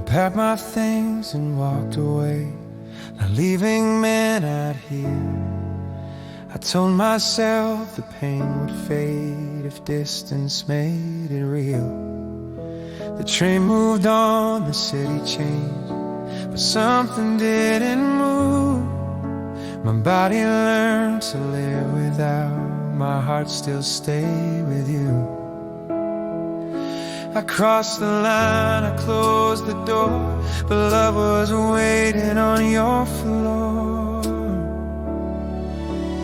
packed my things and walked away, not leaving midnight here. I told myself the pain would fade if distance made it real. The train moved on, the city changed, but something didn't move. My body learned to live without, my heart still stayed with you. I crossed the line, I closed the door, but love was waiting on your floor.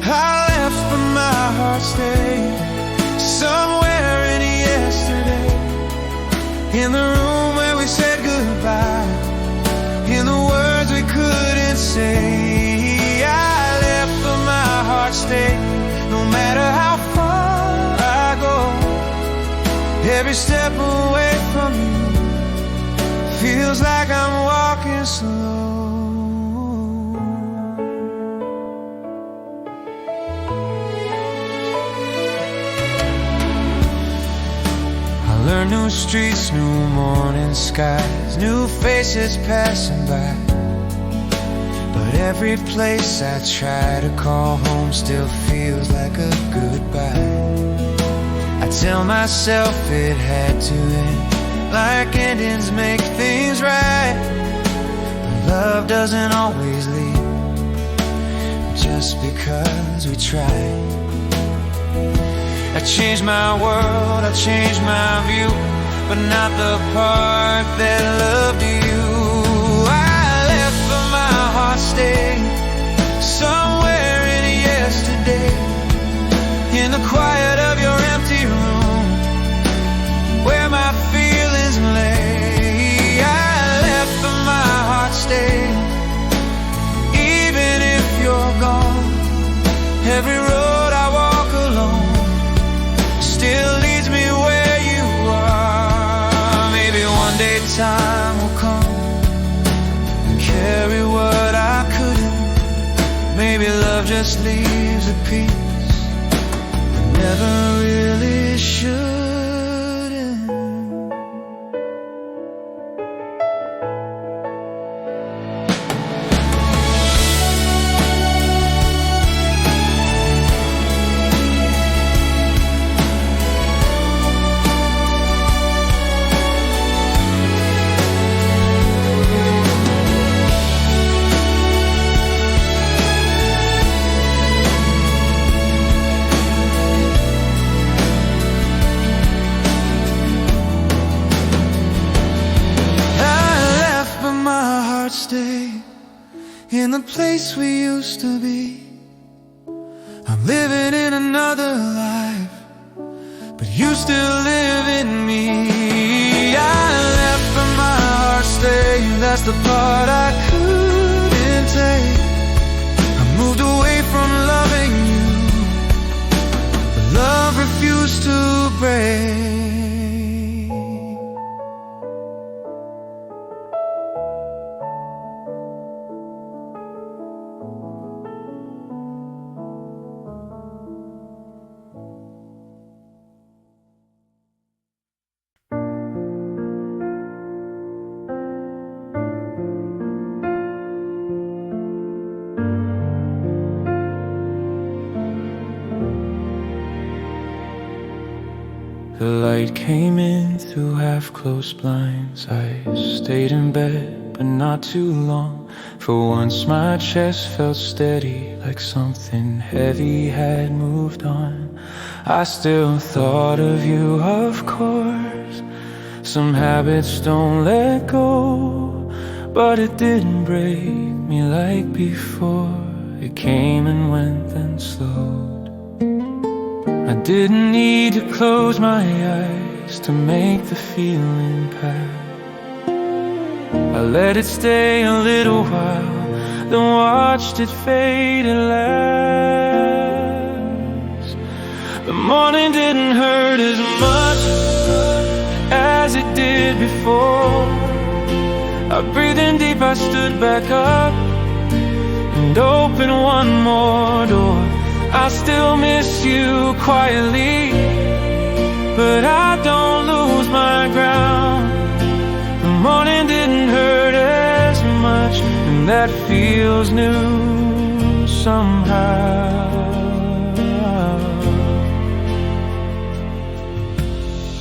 I left but my heart stayed somewhere in yesterday, in the room where we said goodbye, in the words we couldn't say. I left but my heart stayed, no matter how far I go. Every step away from you feels like I'm walking slow. I learned new streets, new morning skies, new faces passing by, but every place I try to call home still feels like a goodbye. I tell myself it had to end, like endings make things right, but love doesn't always leave just because we try. I changed my world, I changed my view, but not the part that loved you. I left but my heart stayed somewhere in yesterday, in the quiet of your empty room, where my feelings lay. I left but my heart stayed, even if you're gone. Every road I walk alone still leads me where you are. Maybe one day time will come and carry what I couldn't. Maybe love just leaves a piece never really should. Stay in the place we used to be. I'm living in another life, but you still live in me. I left but my heart stayed, that's the part I couldn't take. I moved away from loving you, but love refused to break. The light came in through half-closed blinds. I stayed in bed, but not too long. For once my chest felt steady, like something heavy had moved on. I still thought of you, of course. Some habits don't let go, but it didn't break me like before. It came and went, then slowed. I didn't need to close my eyes to make the feeling pass. I let it stay a little while, then watched it fade at last. The morning didn't hurt as much as it did before. I breathed in deep, I stood back up and opened one more door. I still miss you quietly, but I don't lose my ground. The morning didn't that feels new somehow.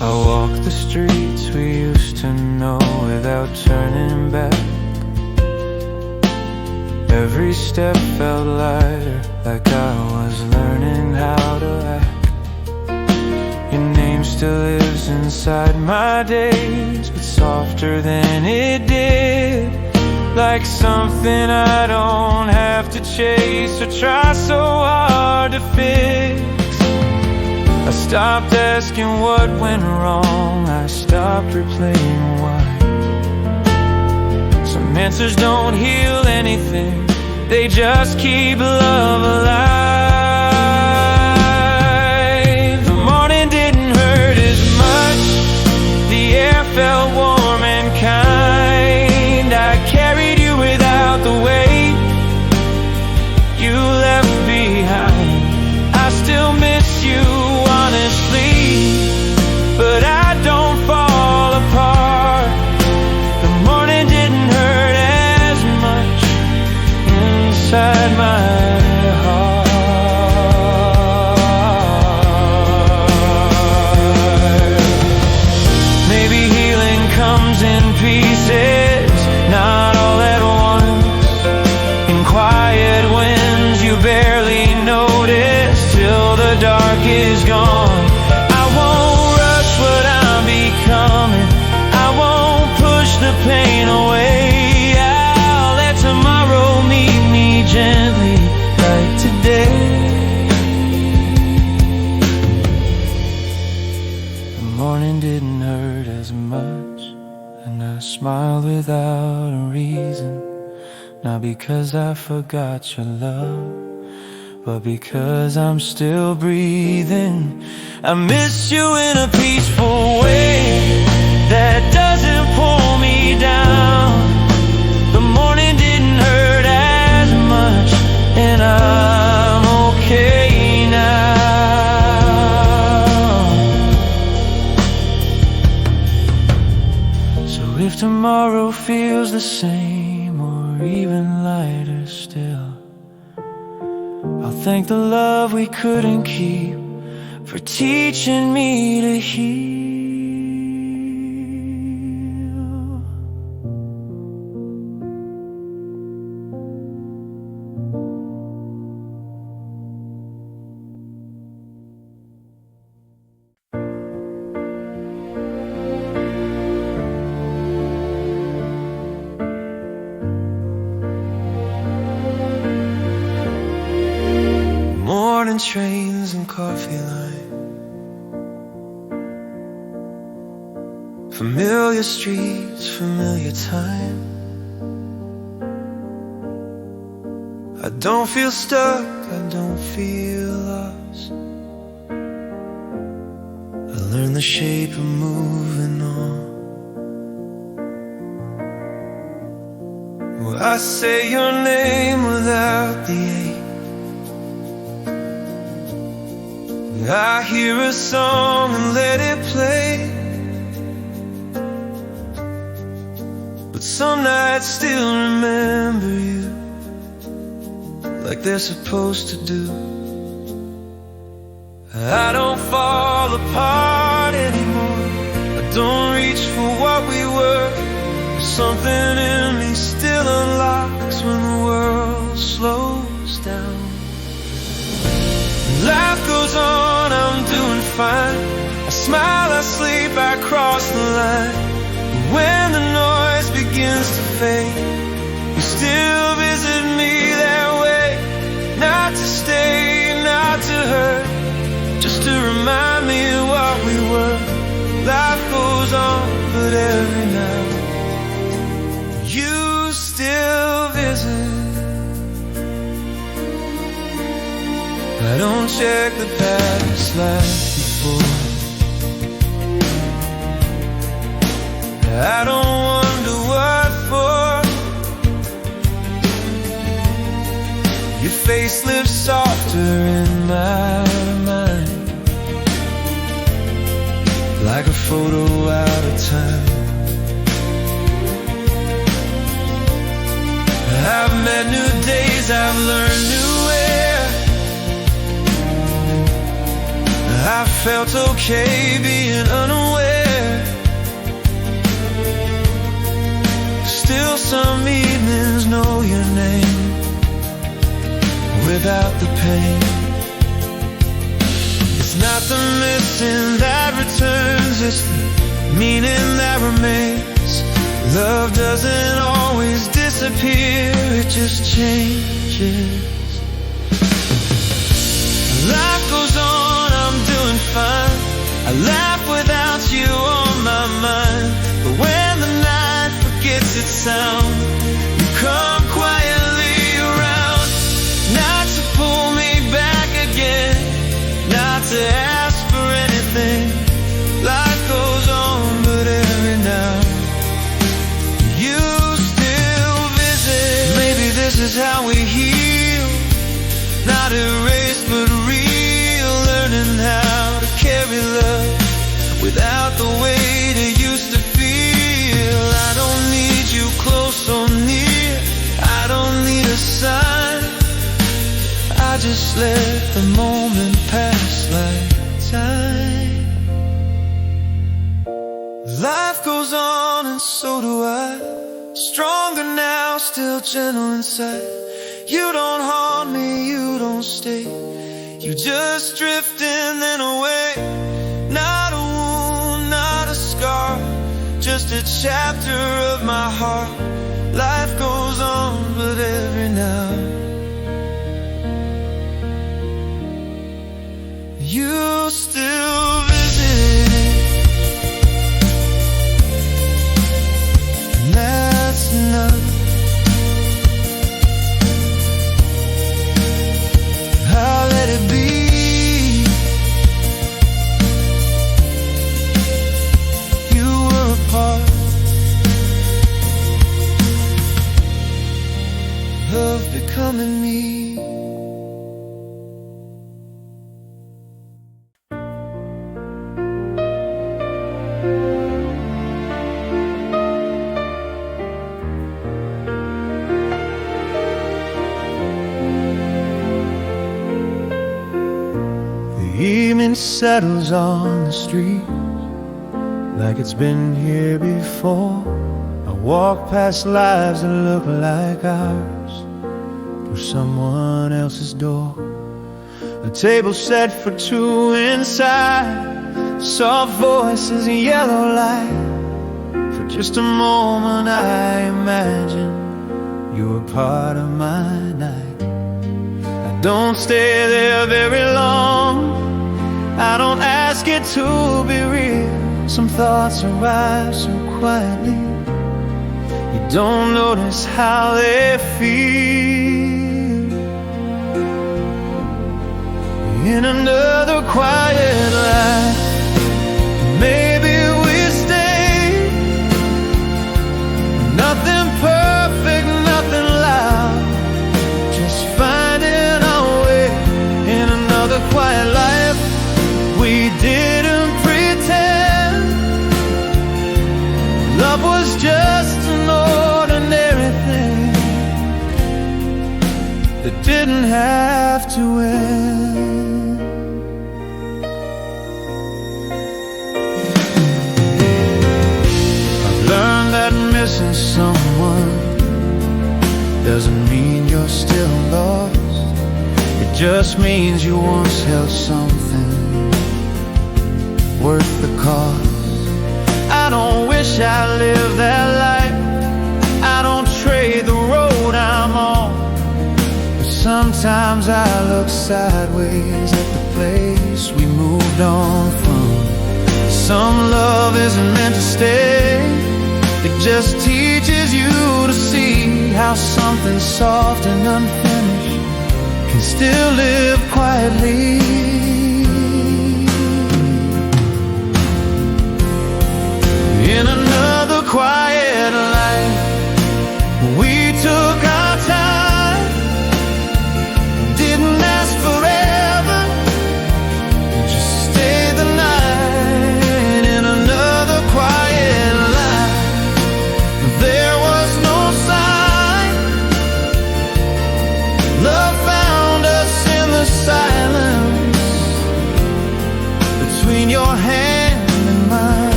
I walk the streets we used to know without turning back. Every step felt lighter, like I was learning how to act. Your name still lives inside my days, but softer than it did. Like something I don't have to chase or try so hard to fix. I stopped asking what went wrong, I stopped replaying why. Some answers don't heal anything, they just keep love alive. The morning didn't hurt as much, the air felt warm and kind. I carried you without the weight you left behind. I still miss you, honestly, but I don't fall apart. The morning didn't hurt as much inside my heart. Maybe healing comes in pieces, not all at once. In quiet winds you barely notice till the dark is gone. I won't rush what I'm becoming, I won't push the pain away. I'll let tomorrow meet me gently, like today. The morning didn't hurt as much, and I smiled without a reason. Not because I forgot your love, but because I'm still breathing. I miss you in a peaceful way that doesn't pull me down. The morning didn't hurt as much, and I'm okay now. So if tomorrow feels the same or even lighter still, I'll thank the love we couldn't keep for teaching me to heal. Morning trains and coffee line, familiar streets, familiar time. I don't feel stuck, I don't feel lost. I learned the shape of moving on. Well, I say your name without the ache. I hear a song and let it play, but some nights still remember you like they're supposed to do. I don't fall apart anymore, I don't reach for what we were. There's something in me still unlocks when the world slows down. Life goes on, I'm doing fine. I smile, I sleep, I cross the line. But when the noise begins to fade, you still visit me that way. Not to stay, not to hurt, just to remind me of what we were. Life goes on, but every night you still visit. I don't check the past like before. I don't wonder what for. Your face lives softer in my mind, like a photo out of time. I felt okay being unaware. Still some evenings know your name without the pain. It's not the missing that returns, it's the meaning that remains. Love doesn't always disappear, it just changes. Life goes on, I'm doing fine. I laugh without you on my mind. But when the night forgets its sound, you come quietly around. Not to pull me back again, not to ask for anything. Life goes on, but every now you still visit. Maybe this is how we heal, not erased but real. Learning how to carry love without the weight it used to feel. I don't need you close or near, I don't need a sign. I just let the moment pass like time. Life goes on and so do I. Stronger now, still gentle inside. You don't haunt me, you don't stay. You just drift in then away. Not a wound, not a scar, just a chapter of my heart. Life goes on, but every now you still visit. And that's enough. I'll let it be. You were a part of becoming me. The evening settles on the street like it's been here before. I walk past lives that look like ours through someone else's door. A table set for two inside, soft voices, yellow light. For just a moment I imagine you were part of my night. I don't stay there very long, I don't ask it to be real. Some thoughts arrive so quietly, you don't notice how they feel. In another quiet life, maybe we stay. Nothing perfect, nothing loud, just finding our way. In another quiet life, we didn't pretend love was just an ordinary thing that didn't have to end. I've learned that missing someone doesn't mean you're still lost. It just means you once held something worth the cost. I don't wish I lived that life, I don't trade the road I'm on. But sometimes I look sideways at the place we moved on from. Some love isn't meant to stay, it just teaches you to see how something soft and unfinished can still live quietly. In another quiet life, we took our time, didn't ask forever, just stay the night. In another quiet life, there was no sign. Love found us in the silence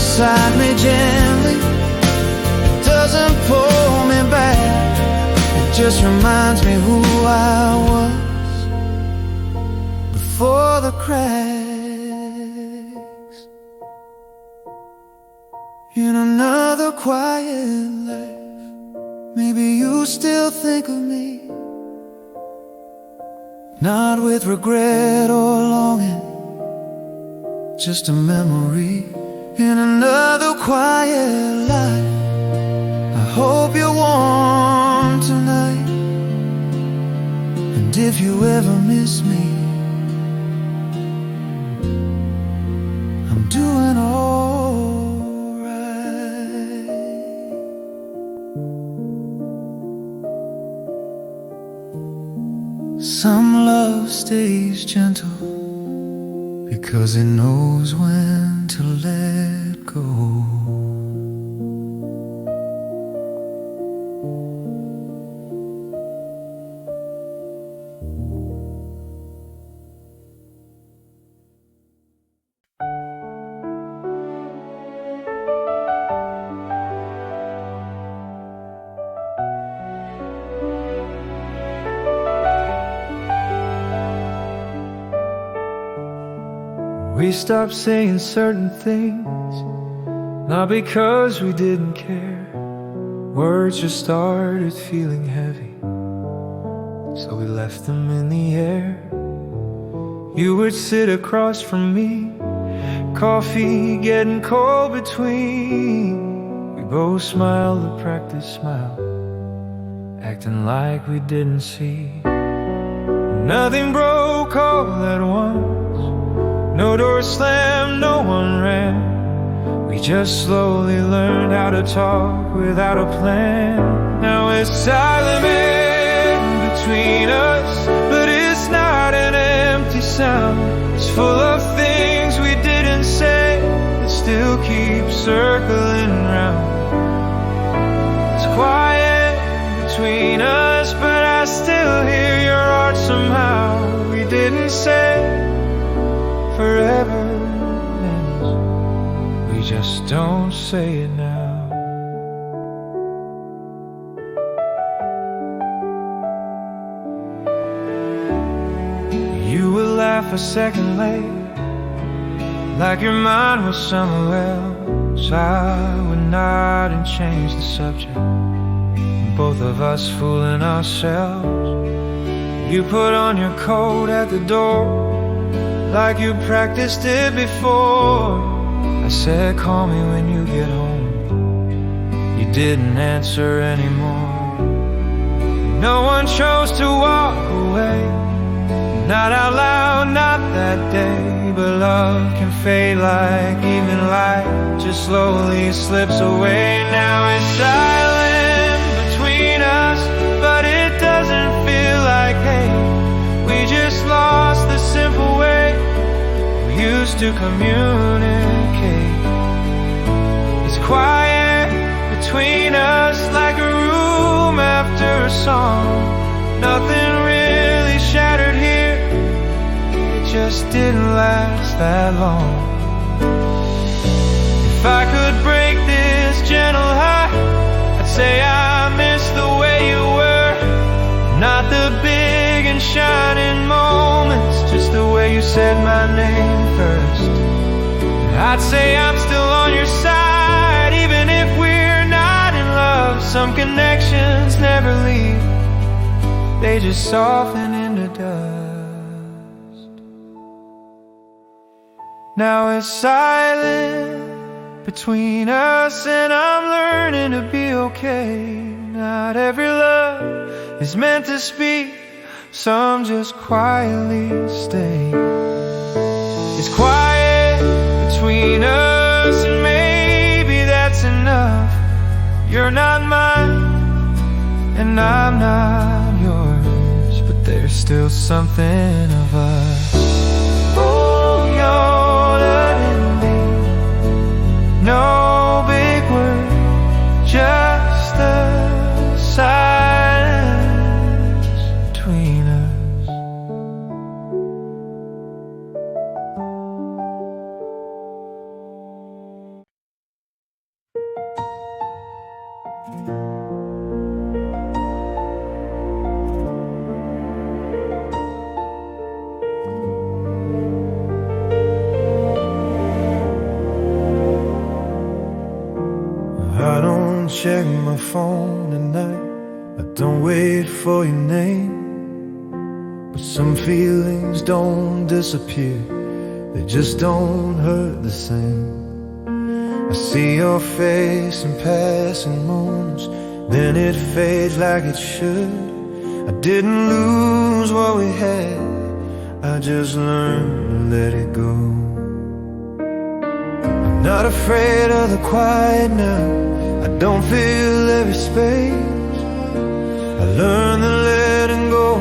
beside me gently. It doesn't pull me back, it just reminds me who I was before the cracks. In another quiet life, maybe you still think of me, not with regret or longing, just a memory. In another quiet life, I hope you're warm tonight. And if you ever miss me, I'm doing alright. Some love stays gentle because it knows when to let go. We stopped saying certain things, not because we didn't care. Words just started feeling heavy, so we left them in the air. You would sit across from me, coffee getting cold between. We both smiled a practice smile, acting like we didn't see. Nothing broke all at once, no door slammed, no one ran. We just slowly learned how to talk without a plan. Now it's silent between us, but it's not an empty sound. It's full of things we didn't say that still keep circling round. It's quiet between us, but I still hear your heart somehow. We didn't say forever ends, we just don't say it now. You would laugh a second late, like your mind was somewhere else. I would nod and change the subject, both of us fooling ourselves. You put on your coat at the door, like you practiced it before. I said, call me when you get home. You didn't answer anymore. No one chose to walk away, not out loud, not that day. But love can fade like evening light, just slowly slips away. Now it's silent between us, but it doesn't feel like hate. We just lost the simple way we used to communicate. It's quiet between us, like a room after a song. Nothing really shattered here, it just didn't last that long. If I could break this gentle heart, I'd say I miss the way you were. Not the big and shining moments, just the way you said my name first. I'd say I'm still on your side, even if we're not in love. Some connections never leave, they just soften into dust. Now it's silent between us, and I'm learning to be okay. Not every love is meant to speak, some just quietly stay. It's quiet between us, and maybe that's enough. You're not mine, and I'm not yours, but there's still something of us. Oh, you're letting me. No big word, just a silence between us. I don't check my phone at night, I don't wait for your name. But some feelings don't disappear, they just don't hurt the same. I see your face in passing moments, then it fades like it should. I didn't lose what we had, I just learned to let it go. I'm not afraid of the quiet now, I don't feel every space. I learned that letting go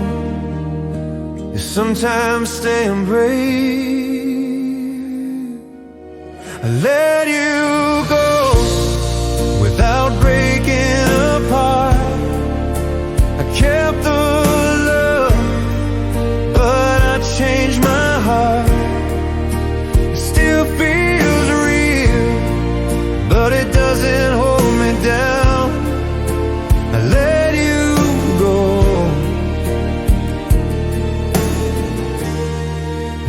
is sometimes staying brave. I let you go without breaking apart. I kept the love, but I changed my heart. It still feels real, but it doesn't hold me down. I let you go,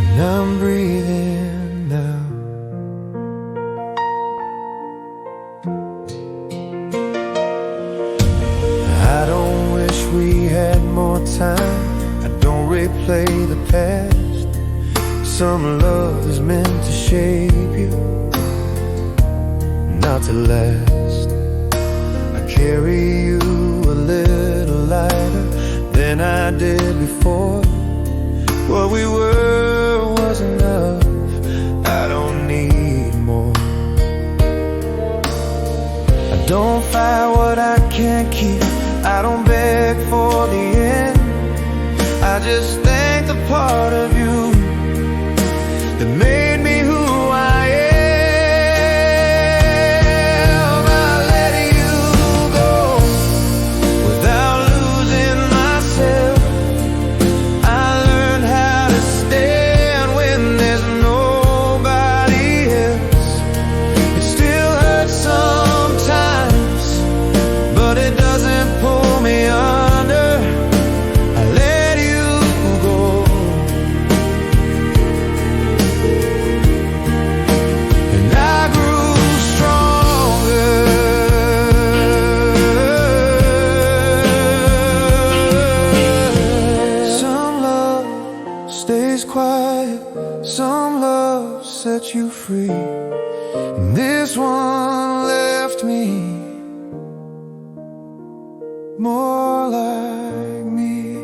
and I'm breathing now. I don't wish we had more time, I don't replay the past. Some love is meant to shape you, not to last. I carry you a little lighter than I did before. What we were was enough, I don't need more. I don't fight what I can't keep, I don't beg for the end. I just thank the part of you that made me who I am. I let you go without losing myself. I learned how to stand when there's nobody else. It still hurts sometimes, but it doesn't pull me under. I let you go, and I grew stronger. Some love stays quiet, some love sets you free, and this one left me more like me.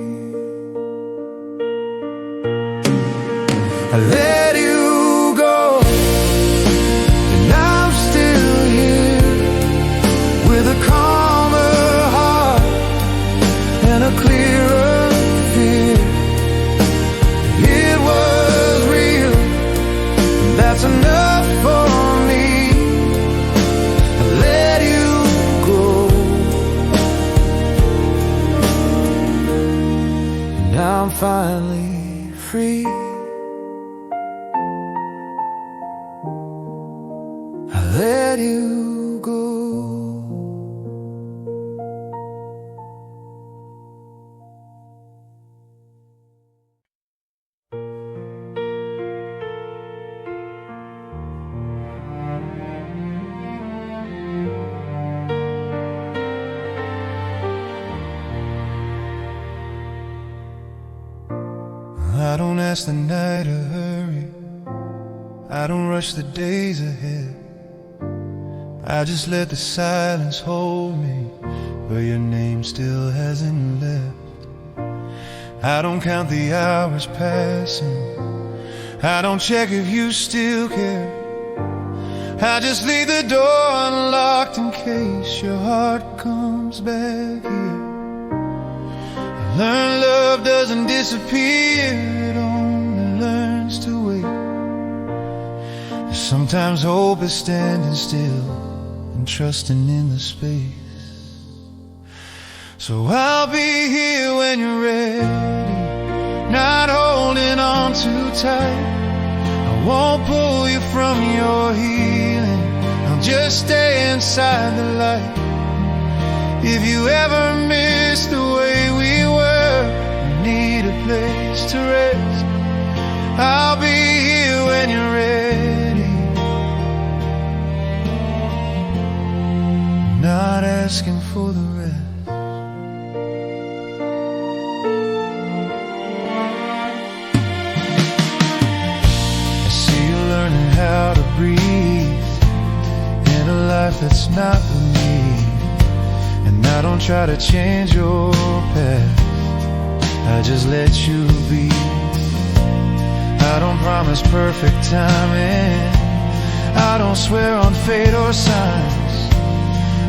I let you go, and I'm still here with a calmer heart and a clearer fear. It was real, and that's enough for me. I let you go, and I'm finally free. I let you go. I don't ask the night to hurry, I don't rush the days ahead. I just let the silence hold me where your name still hasn't left. I don't count the hours passing, I don't check if you still care. I just leave the door unlocked in case your heart comes back here. I learned love doesn't disappear, it only learns to wait. Sometimes hope is standing still and trusting in the space. So I'll be here when you're ready, not holding on too tight. I won't pull you from your healing, I'll just stay inside the light. If you ever miss the way we were, need a place to rest, I'll be here when you're ready. not asking for the rest. I see you learning how to breathe in a life that's not with me. And I don't try to change your path, I just let you be. I don't promise perfect timing, I don't swear on fate or signs.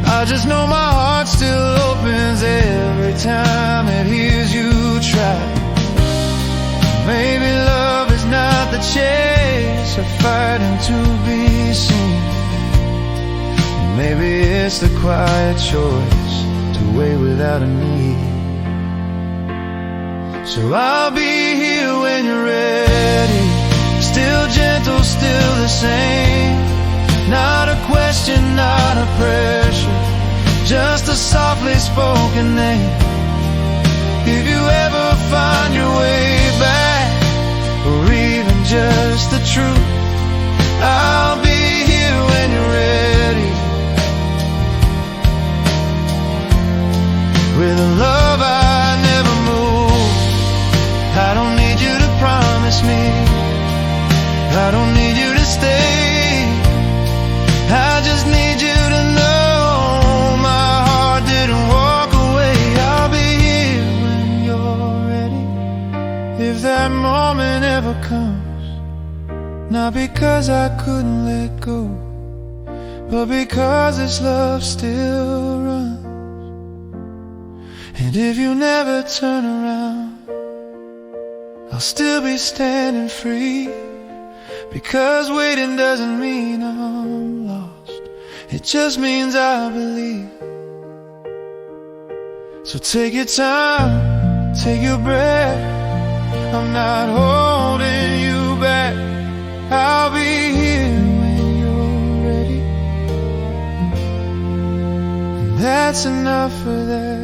I just know my heart still opens every time it hears you try. Maybe love is not the chase or fighting to be seen. Maybe it's the quiet choice to wait without a need. So I'll be here when you're ready, still gentle, still the same. Not a question, not a pressure, just a softly spoken name. If you ever find your way back, or even just the truth, I'll be here when you're ready, with a love I never move. I don't need you to promise me, I don't need you to stay, I just need you to know my heart didn't walk away. I'll be here when you're ready, if that moment ever comes. Not because I couldn't let go, but because this love still runs. And if you never turn around, I'll still be standing free, because waiting doesn't mean I'm lost, it just means I believe. So take your time, take your breath, I'm not holding you back. I'll be here when you're ready, and that's enough for that.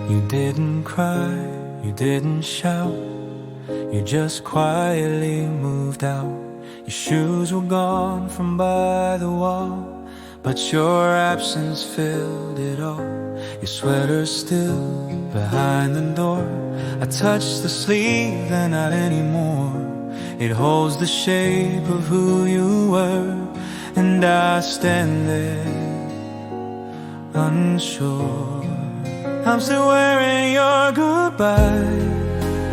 You didn't cry, you didn't shout, you just quietly moved out. Your shoes were gone from by the wall, but your absence filled it all. Your sweater's still behind the door. I touched the sleeve and not anymore. It holds the shape of who you were, and I stand there unsure. I'm still wearing your goodbye,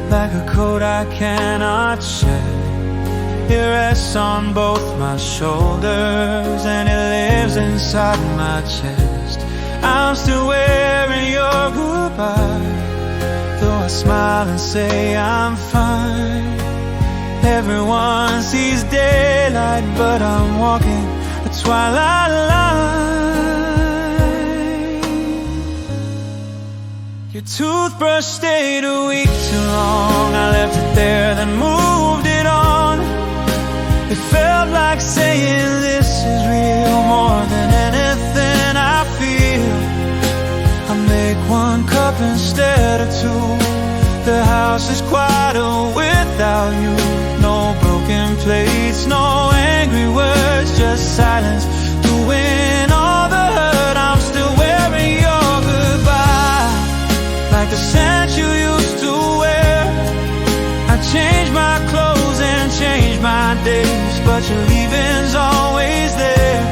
like a coat I cannot shed. It rests on both my shoulders, and it lives inside my chest. I'm still wearing your goodbye, though I smile and say I'm fine. Everyone sees daylight, but I'm walking a twilight line. Your toothbrush stayed a week too long. I left it there, then moved it on. It felt like saying this is real, more than anything I feel. I make one cup instead of two. The house is quieter without you. No broken plates, no angry words, just silence doing all the hurt. I'm still wearing your goodbye, like the scent you used to wear. I changed my clothes and changed my days, but your leaving's always there.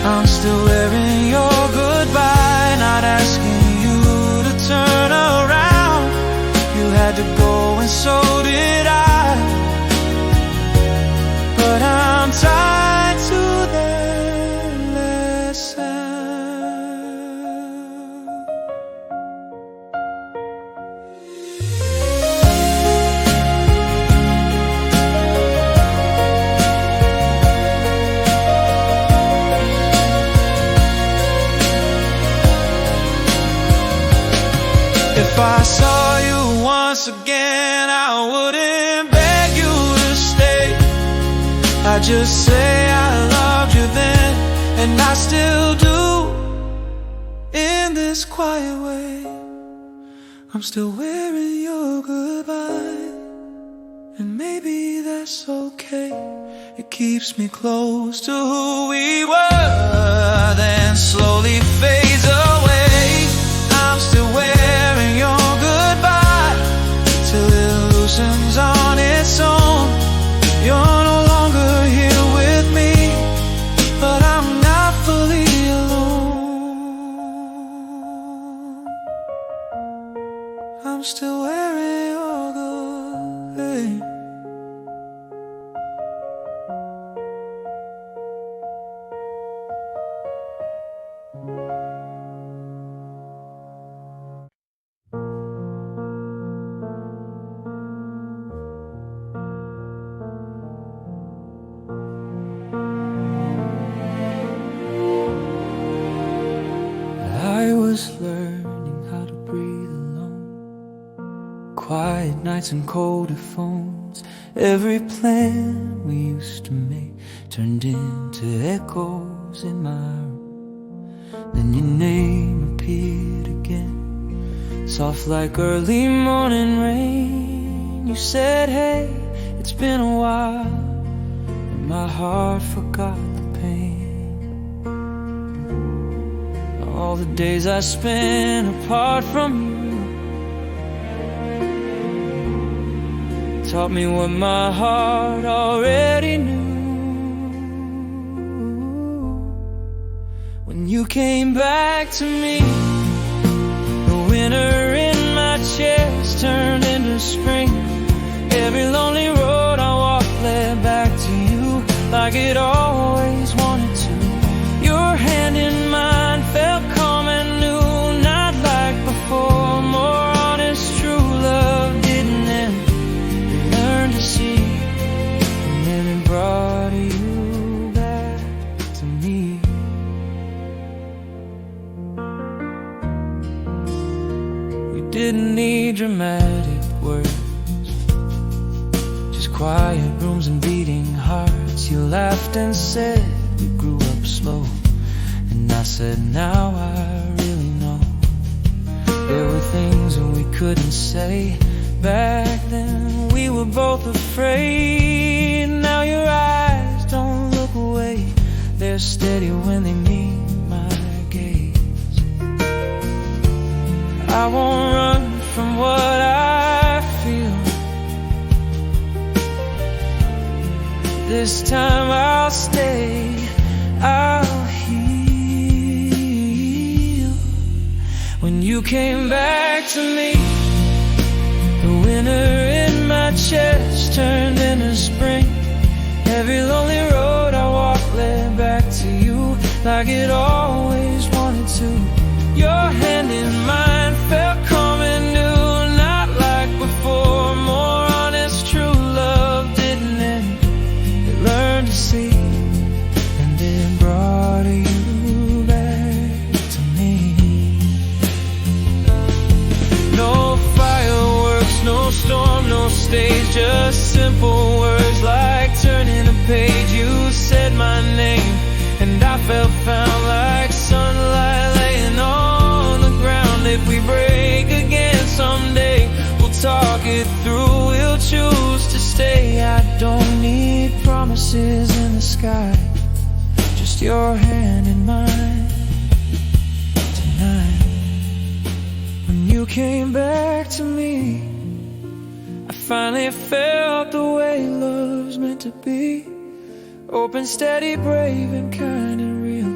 I'm still wearing your goodbye, not asking you to turn around. You had to go and so did I, but I'm tied to that last sound. If I saw you once again, I wouldn't beg you to stay. I'd just say I loved you then, and I still do. In this quiet way, I'm still wearing your goodbye. And maybe that's okay. It keeps me close to who we were, then slowly fades away. I'm still wearing your goodbye till it loosens on its own. You're no longer here with me, but I'm not fully alone. I'm still wearing your goodbye. I was learning how to breathe alone. Quiet nights and colder phones. Every plan we used to make turned into echoes in my room. Then your name appeared again, soft like early morning rain. You said, hey, it's been a while, and my heart forgot the pain. All the days I spent apart from you taught me what my heart already knew. When you came back to me, the winter in my chest turned into spring. Every lonely road I walked led back to you, like it always wanted to. Your hand in mine felt calm and new, not like before. More honest, true love didn't end. You learned to see, and then it brought you back to me. We didn't need dramatic words, just quiet rooms and beating hearts. You laughed and said we grew up slow, and I said, now I really know. There were things that we couldn't say back then. We were both afraid. Now your eyes don't look away, they're steady when they meet my gaze. I won't run from what I feel. This time I'll stay, I'll heal. When you came back to me, the winter in my chest turned into spring. Every lonely road I walked led back to you, like it always wanted to. Your hand in mine felt calm and new, not like before. More honest, true love didn't end. It learned to see, and it brought you back to me. No fireworks, no storm, no stage, just simple words like turning a page. You said my name, and I felt found like sunlight laying on the ground. If we break again someday, we'll talk it through, we'll choose to stay. I don't need promises in the sky, just your hand in mine tonight. When you came back to me, I finally felt the way love's meant to be. Open, steady, brave, and kind and real.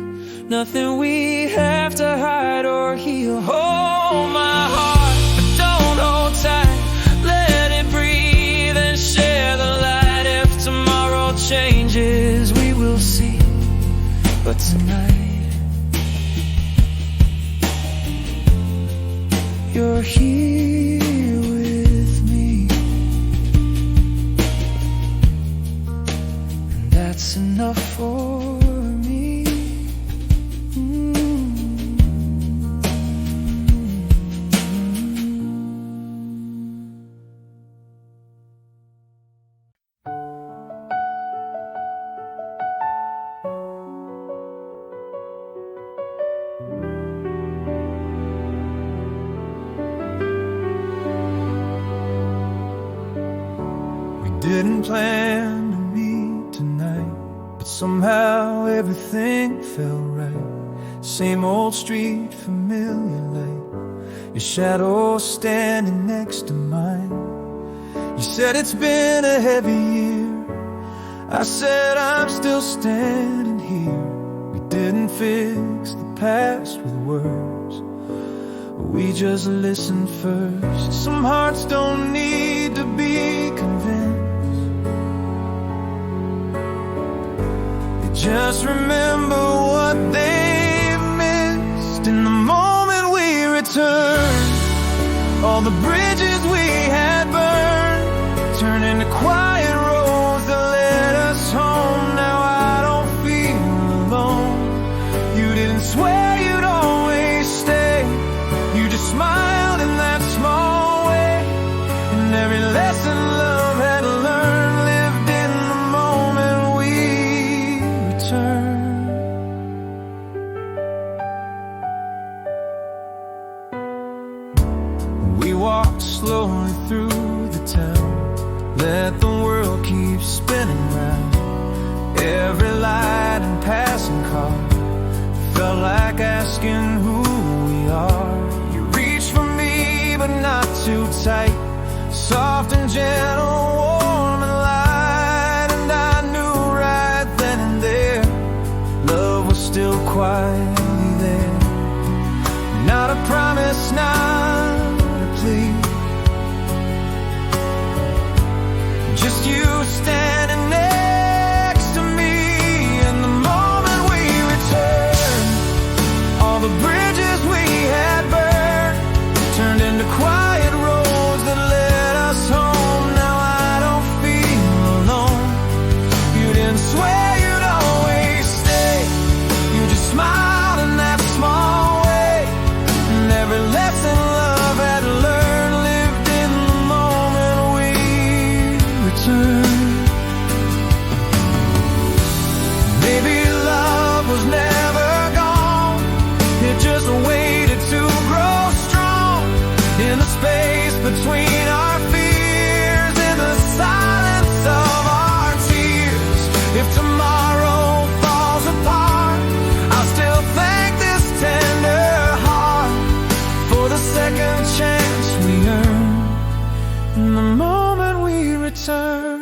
Nothing we have to hide or heal. Hold my heart, but don't hold tight. Let it breathe and share the light. If tomorrow changes, we will see. But tonight, you're here with me, and that's enough for me. Didn't plan to meet tonight, but somehow everything felt right. Same old street, familiar light, your shadow standing next to mine. You said it's been a heavy year, I said I'm still standing here. We didn't fix the past with words, we just listened first. Some hearts don't need to be convinced, they just remember what they missed. In the moment we returned, all the bridges we had burned turned into quiet roads that led us home. Now I don't feel alone. You didn't swear you'd always stay, you just smiled in that small way. And every lesson love had learned lived in the moment we returned. We walked slowly through the town, let the world keep spinning round. Every light and passing car felt like asking who we are. You reached for me, but not too tight, soft and gentle, warm and light. And I knew right then and there, love was still quietly there. Not a promise, not a plea, just you standing next to me. In the moment we returned, all the bridges we had burned turned into quiet roads that led us home. Now I don't feel alone. You didn't swear you'd always stay, you just smiled in that small way. And every lesson love had learned lived in the moment we returned. Maybe love was never gone, it just waited to grow strong. In the space between our fears, in the silence of our tears. If tomorrow falls apart, I'll still thank this tender heart for the second chance we earned. In the moment we return.